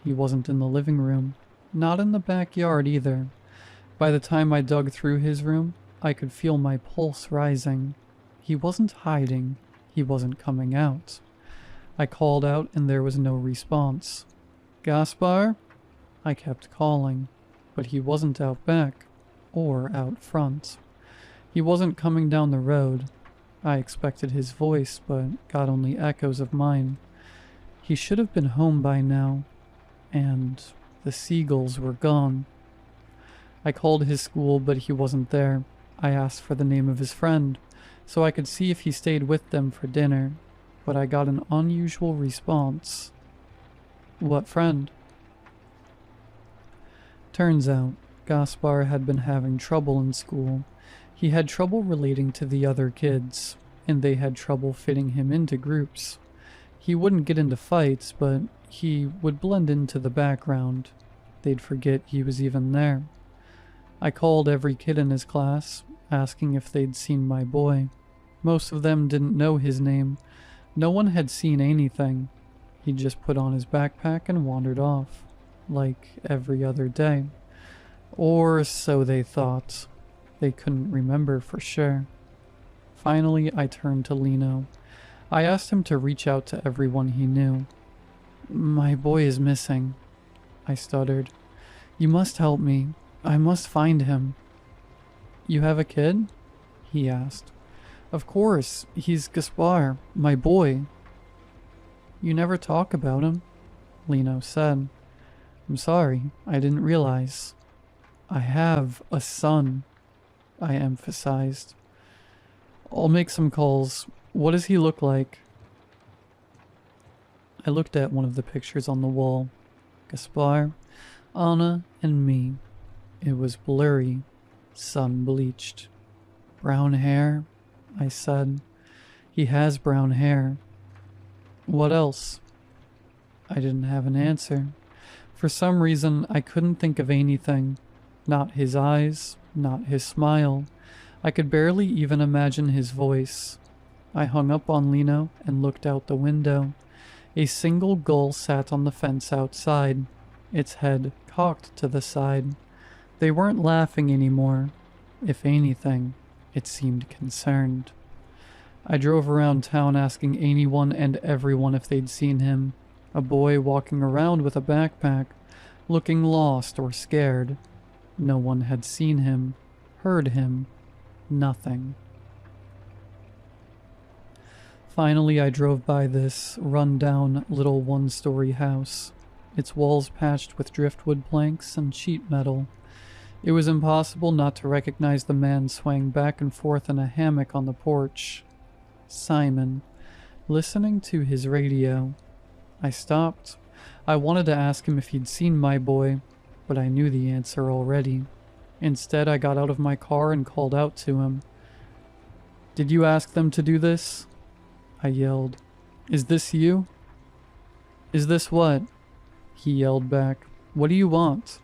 He wasn't in the living room, not in the backyard either. By the time I dug through his room, I could feel my pulse rising. He wasn't hiding. He wasn't coming out. I called out and there was no response. Gaspar? I kept calling, but he wasn't out back or out front. He wasn't coming down the road. I expected his voice, but got only echoes of mine. He should have been home by now, and the seagulls were gone. I called his school, but he wasn't there. I asked for the name of his friend, so I could see if he stayed with them for dinner, but I got an unusual response. What friend? Turns out, Gaspar had been having trouble in school. He had trouble relating to the other kids, and they had trouble fitting him into groups. He wouldn't get into fights, but he would blend into the background. They'd forget he was even there. I called every kid in his class, asking if they'd seen my boy. Most of them didn't know his name. No one had seen anything. He just put on his backpack and wandered off, like every other day. Or so they thought. They couldn't remember for sure. Finally, I turned to Lino. I asked him to reach out to everyone he knew. My boy is missing, I stuttered. You must help me. I must find him. You have a kid? He asked. Of course, he's Gaspar, my boy. You never talk about him, Lino said. I'm sorry, I didn't realize. I have a son, I emphasized. I'll make some calls. What does he look like? I looked at one of the pictures on the wall. Gaspar, Anna, and me. It was blurry, sun-bleached. Brown hair, I said. He has brown hair. What else? I didn't have an answer. For some reason, I couldn't think of anything. Not his eyes, not his smile. I could barely even imagine his voice. I hung up on Lino and looked out the window. A single gull sat on the fence outside, its head cocked to the side. They weren't laughing anymore. If anything, it seemed concerned. I drove around town asking anyone and everyone if they'd seen him. A boy walking around with a backpack, looking lost or scared. No one had seen him, heard him, nothing. Finally, I drove by this run-down little one-story house, its walls patched with driftwood planks and sheet metal. It was impossible not to recognize the man swaying back and forth in a hammock on the porch. Simon, listening to his radio. I stopped. I wanted to ask him if he'd seen my boy, but I knew the answer already. Instead, I got out of my car and called out to him. "Did you ask them to do this?" I yelled. "Is this you?" "Is this what?" He yelled back. "What do you want?"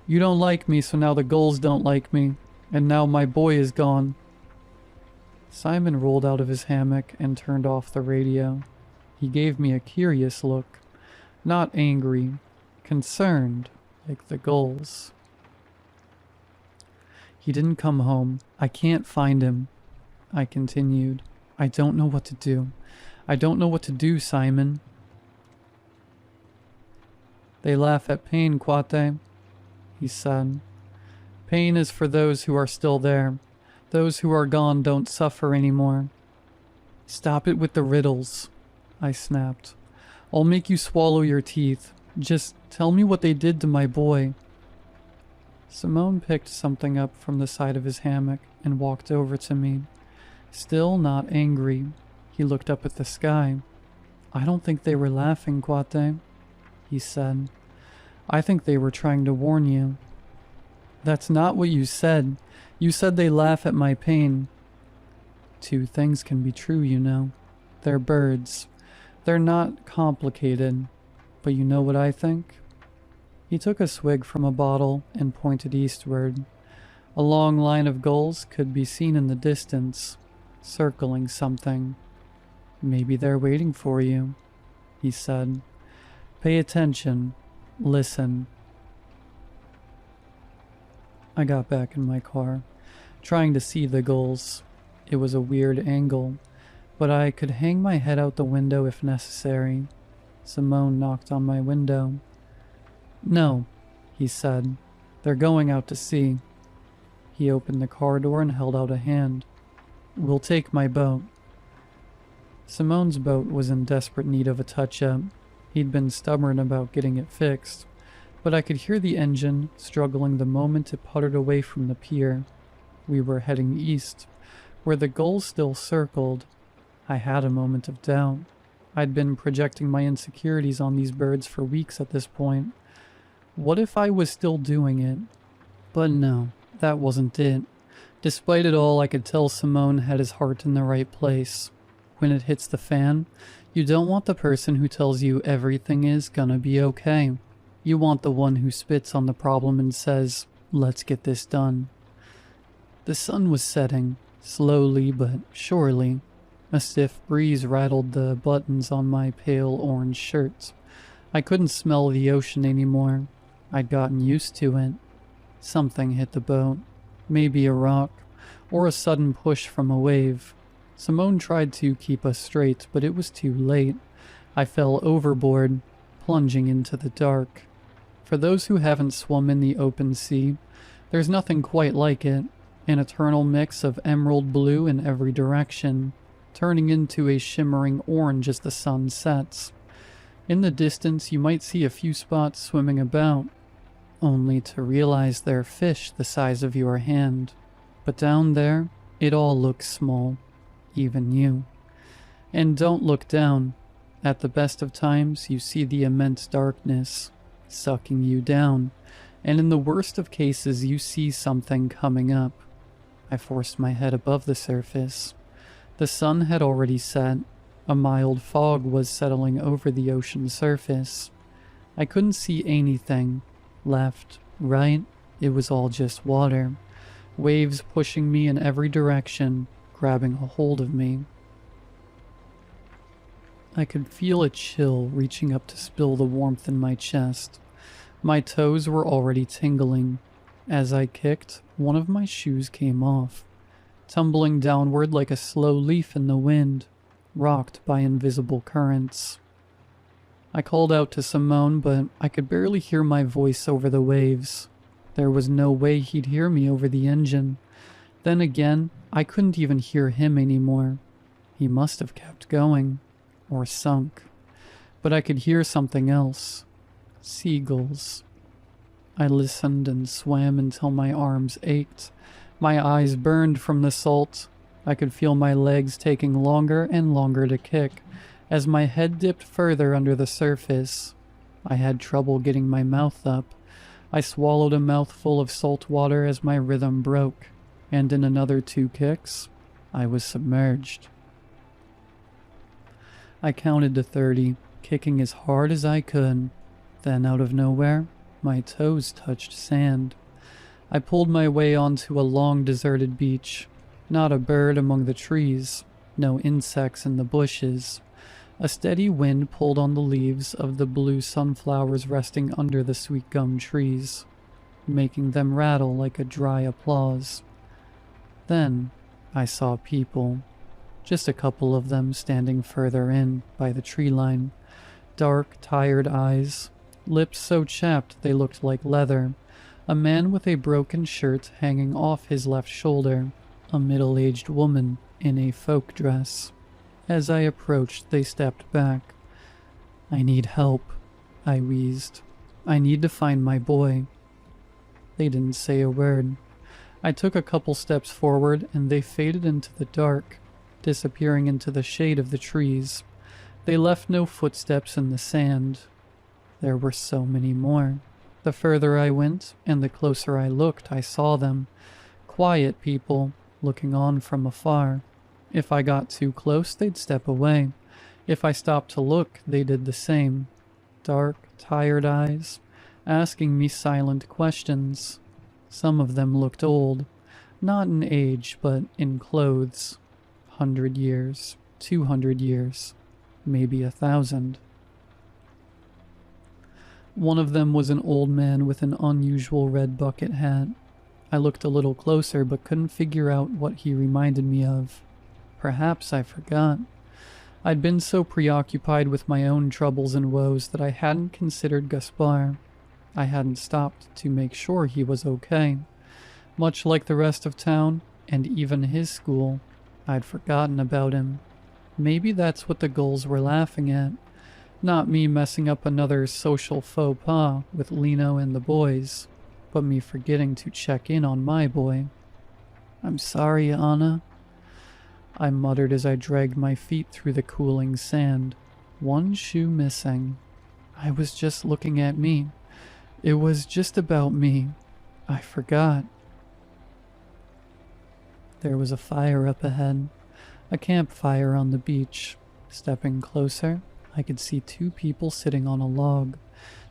"You don't like me, so now the gulls don't like me, and now my boy is gone." Simon rolled out of his hammock and turned off the radio. He gave me a curious look, not angry, concerned, like the gulls. "He didn't come home. I can't find him," I continued. "I don't know what to do. I don't know what to do, Simon." "They laugh at pain, Kwate," he said. "Pain is for those who are still there. Those who are gone don't suffer anymore." "Stop it with the riddles," I snapped. "I'll make you swallow your teeth. Just tell me what they did to my boy." Simone picked something up from the side of his hammock and walked over to me. Still not angry, he looked up at the sky. "I don't think they were laughing, Kwate," he said. "I think they were trying to warn you." "That's not what you said. You said they laugh at my pain." "Two things can be true, you know. They're birds. They're not complicated. But you know what I think?" He took a swig from a bottle and pointed eastward. A long line of gulls could be seen in the distance, circling something. "Maybe they're waiting for you," he said. "Pay attention. Listen." I got back in my car, trying to see the gulls. It was a weird angle, but I could hang my head out the window if necessary. Simone knocked on my window. "No," he said. "They're going out to sea." He opened the car door and held out a hand. "We'll take my boat." Simone's boat was in desperate need of a touch-up. He'd been stubborn about getting it fixed, but I could hear the engine struggling the moment it puttered away from the pier. We were heading east, where the gulls still circled. I had a moment of doubt. I'd been projecting my insecurities on these birds for weeks at this point. What if I was still doing it? But no, that wasn't it. Despite it all, I could tell Simone had his heart in the right place. When it hits the fan, you don't want the person who tells you everything is gonna be okay. You want the one who spits on the problem and says, "Let's get this done." The sun was setting, slowly but surely. A stiff breeze rattled the buttons on my pale orange shirt. I couldn't smell the ocean anymore. I'd gotten used to it. Something hit the boat. Maybe a rock, or a sudden push from a wave. Simone tried to keep us straight, but it was too late. I fell overboard, plunging into the dark. For those who haven't swum in the open sea, there's nothing quite like it. An eternal mix of emerald blue in every direction, turning into a shimmering orange as the sun sets. In the distance, you might see a few spots swimming about, only to realize they're fish the size of your hand. But down there, it all looks small, even you. And don't look down. At the best of times, you see the immense darkness, sucking you down, and in the worst of cases, you see something coming up. I forced my head above the surface. The sun had already set. A mild fog was settling over the ocean surface. I couldn't see anything. Left, right, it was all just water. Waves pushing me in every direction, grabbing a hold of me. I could feel a chill reaching up to spill the warmth in my chest. My toes were already tingling. As I kicked, one of my shoes came off, tumbling downward like a slow leaf in the wind, rocked by invisible currents. I called out to Simone, but I could barely hear my voice over the waves. There was no way he'd hear me over the engine. Then again, I couldn't even hear him anymore. He must have kept going, or sunk. But I could hear something else. Seagulls. I listened and swam until my arms ached. My eyes burned from the salt. I could feel my legs taking longer and longer to kick as my head dipped further under the surface. I had trouble getting my mouth up. I swallowed a mouthful of salt water as my rhythm broke, and in another 2 kicks, I was submerged. I counted to 30, kicking as hard as I could. Then, out of nowhere, my toes touched sand. I pulled my way onto a long deserted beach. Not a bird among the trees, no insects in the bushes. A steady wind pulled on the leaves of the blue sunflowers resting under the sweet gum trees, making them rattle like a dry applause. Then I saw people, just a couple of them standing further in by the tree line. Dark, tired eyes, lips so chapped they looked like leather, a man with a broken shirt hanging off his left shoulder, a middle-aged woman in a folk dress. As I approached, they stepped back. "I need help," I wheezed. "I need to find my boy." They didn't say a word. I took a couple steps forward and they faded into the dark, disappearing into the shade of the trees. They left no footsteps in the sand. There were so many more. The further I went and the closer I looked, I saw them. Quiet people, looking on from afar. If I got too close, they'd step away. If I stopped to look, they did the same. Dark, tired eyes, asking me silent questions. Some of them looked old, not in age, but in clothes. 100 years, 200 years, maybe 1,000. One of them was an old man with an unusual red bucket hat. I looked a little closer but couldn't figure out what he reminded me of. Perhaps I forgot. I'd been so preoccupied with my own troubles and woes that I hadn't considered Gaspar. I hadn't stopped to make sure he was okay. Much like the rest of town, and even his school, I'd forgotten about him. Maybe that's what the gulls were laughing at. Not me messing up another social faux pas with Lino and the boys, but me forgetting to check in on my boy. "I'm sorry, Anna," I muttered as I dragged my feet through the cooling sand. One shoe missing. I was just looking at me. It was just about me. I forgot. There was a fire up ahead, a campfire on the beach. Stepping closer, I could see 2 people sitting on a log,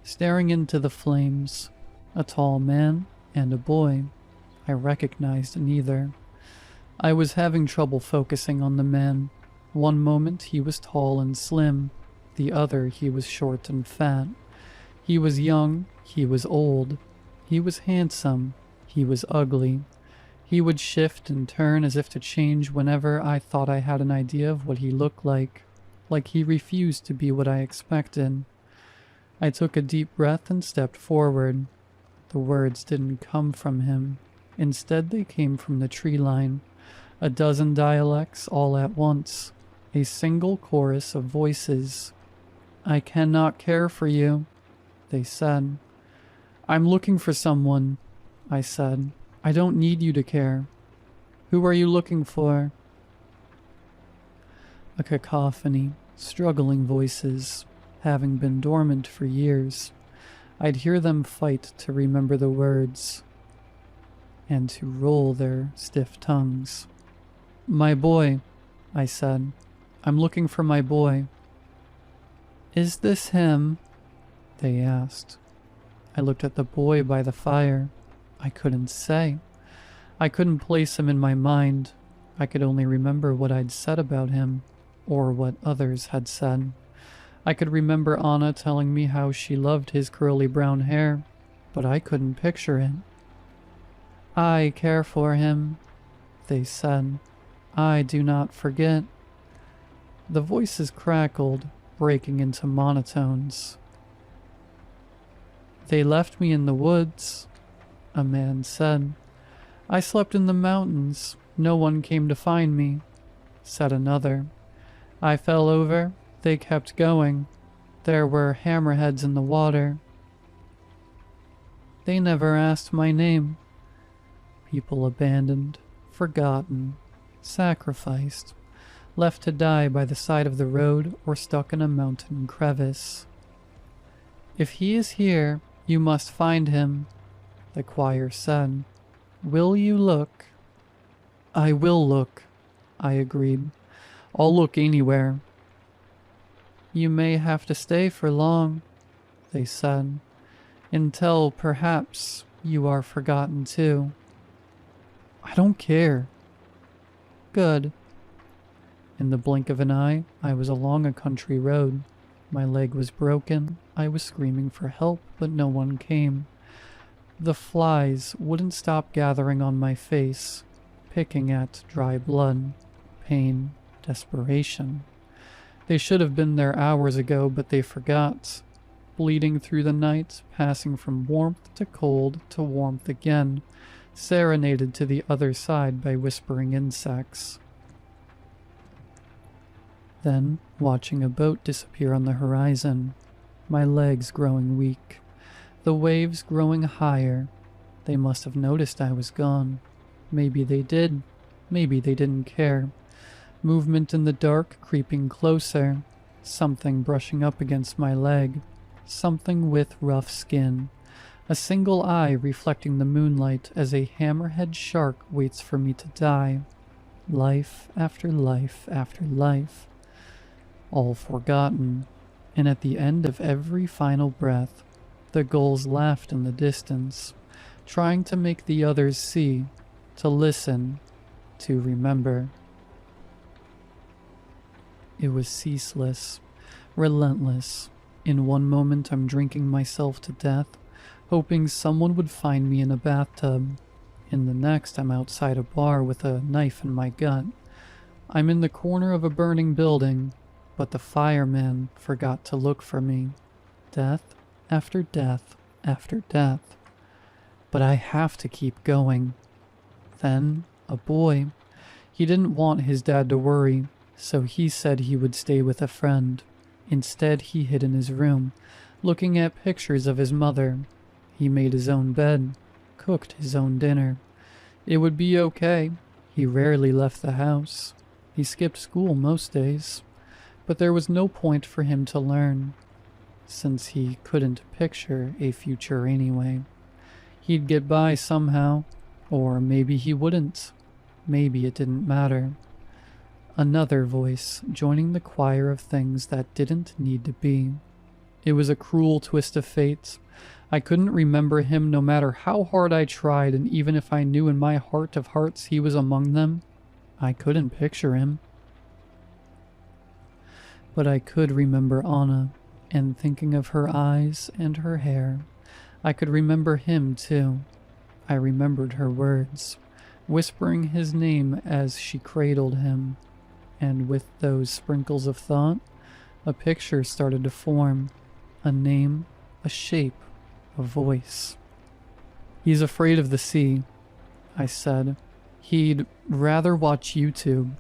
staring into the flames. A tall man and a boy. I recognized neither. I was having trouble focusing on the man. One moment he was tall and slim, the other he was short and fat. He was young, he was old. He was handsome, he was ugly. He would shift and turn as if to change whenever I thought I had an idea of what he looked like he refused to be what I expected. I took a deep breath and stepped forward. The words didn't come from him. Instead, they came from the tree line. A dozen dialects all at once. A single chorus of voices. "I cannot care for you," they said. "I'm looking for someone," I said. "I don't need you to care." "Who are you looking for?" A cacophony, struggling voices, having been dormant for years. I'd hear them fight to remember the words and to roll their stiff tongues. "My boy," I said. I'm looking for my boy." "Is this him?" they asked. I looked at the boy by the fire. I couldn't say. I couldn't place him in my mind. I could only remember what I'd said about him, or what others had said. I could remember Anna telling me how she loved his curly brown hair, but I couldn't picture it. "I care for him," they said. "I do not forget." The voices crackled, breaking into monotones. "They left me in the woods," a man said. "I slept in the mountains. No one came to find me," said another. "I fell over. They kept going. There were hammerheads in the water. They never asked my name." People abandoned, forgotten, sacrificed, left to die by the side of the road or stuck in a mountain crevice. "If he is here, you must find him," the choir said. "Will you look?" "I will look," I agreed. "I'll look anywhere." "You may have to stay for long," they said, "until perhaps you are forgotten too." "I don't care." "Good." In the blink of an eye, I was along a country road. My leg was broken. I was screaming for help, but no one came. The flies wouldn't stop gathering on my face, picking at dry blood, pain, desperation. They should have been there hours ago, but they forgot. Bleeding through the night, passing from warmth to cold to warmth again, serenaded to the other side by whispering insects. Then, watching a boat disappear on the horizon, my legs growing weak, the waves growing higher. They must have noticed I was gone. Maybe they did. Maybe they didn't care. Movement in the dark creeping closer. Something brushing up against my leg. Something with rough skin. A single eye reflecting the moonlight as a hammerhead shark waits for me to die. Life after life after life. All forgotten. And at the end of every final breath, the gulls laughed in the distance, trying to make the others see, to listen, to remember. It was ceaseless, relentless. In one moment I'm drinking myself to death, hoping someone would find me in a bathtub. In the next I'm outside a bar with a knife in my gut. I'm in the corner of a burning building, but the fireman forgot to look for me. Death after death after death. But I have to keep going. Then, a boy. He didn't want his dad to worry, so he said he would stay with a friend. Instead, he hid in his room, looking at pictures of his mother. He made his own bed, cooked his own dinner. It would be okay. He rarely left the house. He skipped school most days. But there was no point for him to learn, since he couldn't picture a future anyway. He'd get by somehow, or maybe he wouldn't. Maybe it didn't matter. Another voice joining the choir of things that didn't need to be. It was a cruel twist of fate. I couldn't remember him no matter how hard I tried, and even if I knew in my heart of hearts he was among them, I couldn't picture him. But I could remember Anna, and thinking of her eyes and her hair, I could remember him too. I remembered her words, whispering his name as she cradled him, and with those sprinkles of thought, a picture started to form, a name, a shape, a voice. "He's afraid of the sea," I said. "He'd rather watch YouTube."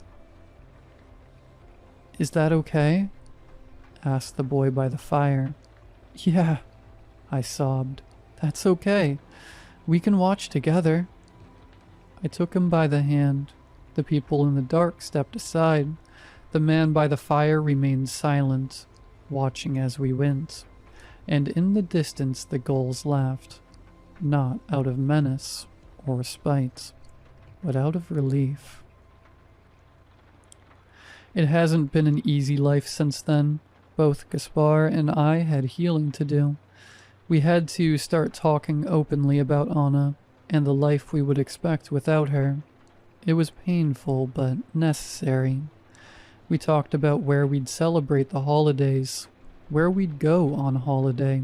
"Is that okay?" asked the boy by the fire. "Yeah," I sobbed. "That's okay. We can watch together." I took him by the hand. The people in the dark stepped aside. The man by the fire remained silent, watching as we went. And in the distance the gulls laughed, not out of menace or spite, but out of relief. It hasn't been an easy life since then. Both Gaspar and I had healing to do. We had to start talking openly about Anna and the life we would expect without her. It was painful, but necessary. We talked about where we'd celebrate the holidays, where we'd go on holiday,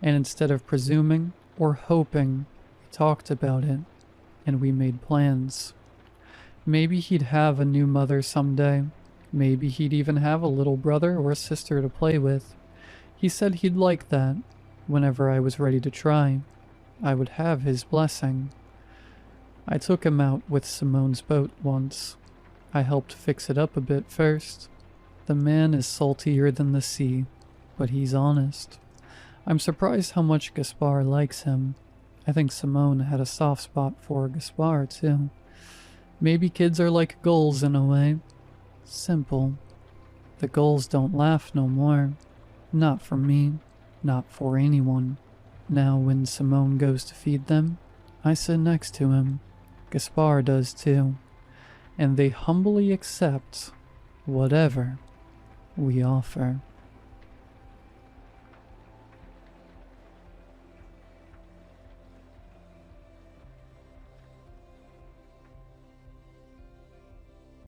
and instead of presuming or hoping, we talked about it, and we made plans. Maybe he'd have a new mother someday. Maybe he'd even have a little brother or a sister to play with. He said he'd like that. Whenever I was ready to try, I would have his blessing. I took him out with Simone's boat once. I helped fix it up a bit first. The man is saltier than the sea, but he's honest. I'm surprised how much Gaspar likes him. I think Simone had a soft spot for Gaspar too. Maybe kids are like gulls in a way. Simple. The gulls don't laugh no more. Not for me. Not for anyone. Now when Simone goes to feed them, I sit next to him. Gaspar does too. And they humbly accept whatever we offer.